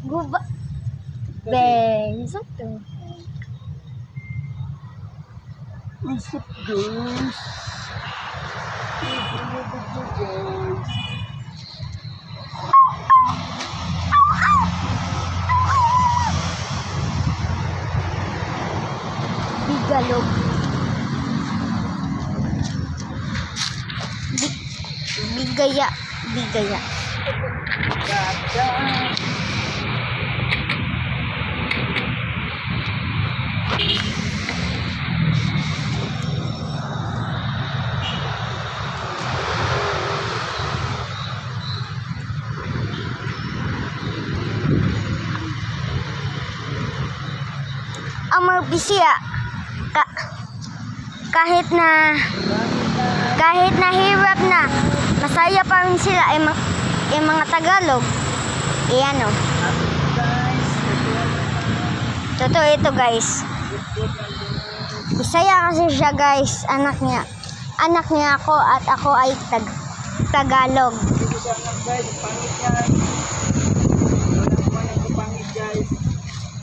Guba. Beng, sakto. What's up, guys? Bigalog. Bigaya. Bigaya. Ang mga bisya kahit na hirap na, masaya pa rin sila ay mga Tagalog. Iyan o. Totoo ito, guys. Bisaya kasi siya, guys. Anak niya ako at ako ay Tagalog.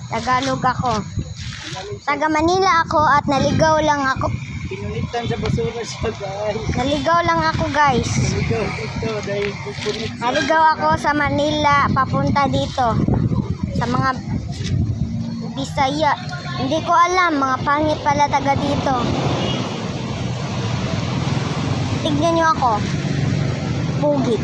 Tagalog ako. Taga Manila ako at naligaw lang ako. Pinulitan sa basura siya, guys. Naligaw lang ako, guys. Naligaw dito dahil pupunit sa... Naligaw ako sa Manila, papunta dito. Sa mga Bisaya. Hindi ko alam, mga pangit pala taga dito. Tignan nyo ako. Pugit.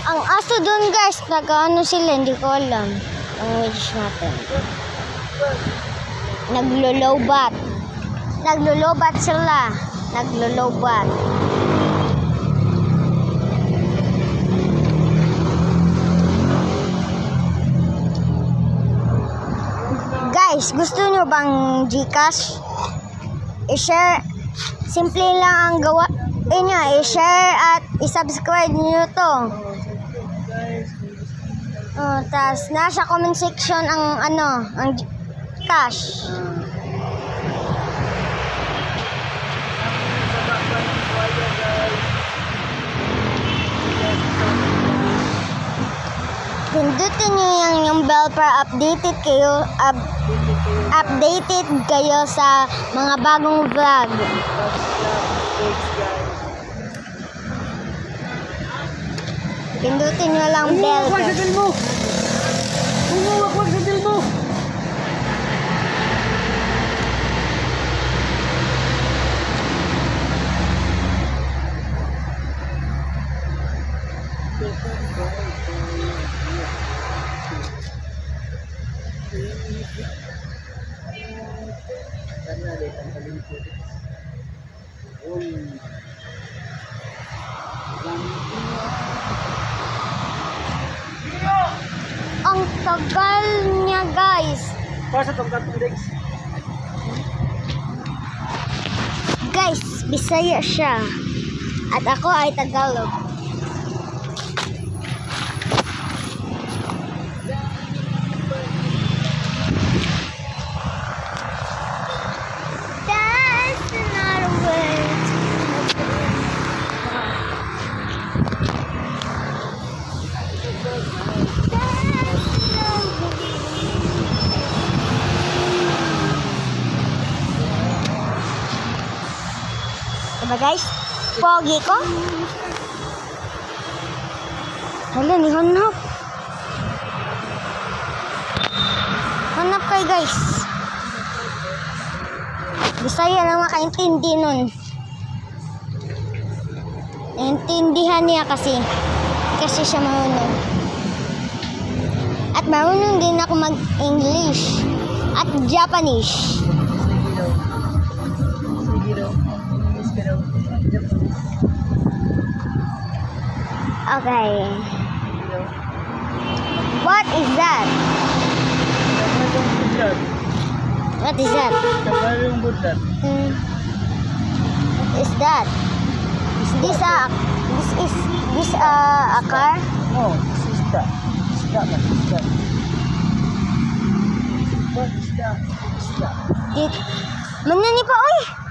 Ang aso doon, guys, nag-ano sila, hindi ko alam. Ang wedge natin. Naglolobat. Naglolobat sila. Naglolobat. Guys, gusto nyo bang Gcash? I-share. Simple lang ang gawa. I-share at i-subscribe nyo to. Tas nasa comment section ang cash. Pindutin nyo yung bell para updated kayo sa mga bagong vlog. Pindutin nyo lang bell. Huwag sa dil mo! Huwag sa dil mo! Ang tagal niya, guys. Pasa itong katulix. Guys, Bisaya siya. At ako ay Tagalog. That's not a word. Diba, guys? Pogi ko. Hala, ni hanap. Hanap kayo, guys. Bisaya na makaintindi nun. Naintindihan niya kasi siya marunong. At marunong din ako mag-English at Japanese. Okay. What is that? What is that? What is that? Is this a car? No, this is that. Isda. Di, manani pa, oy.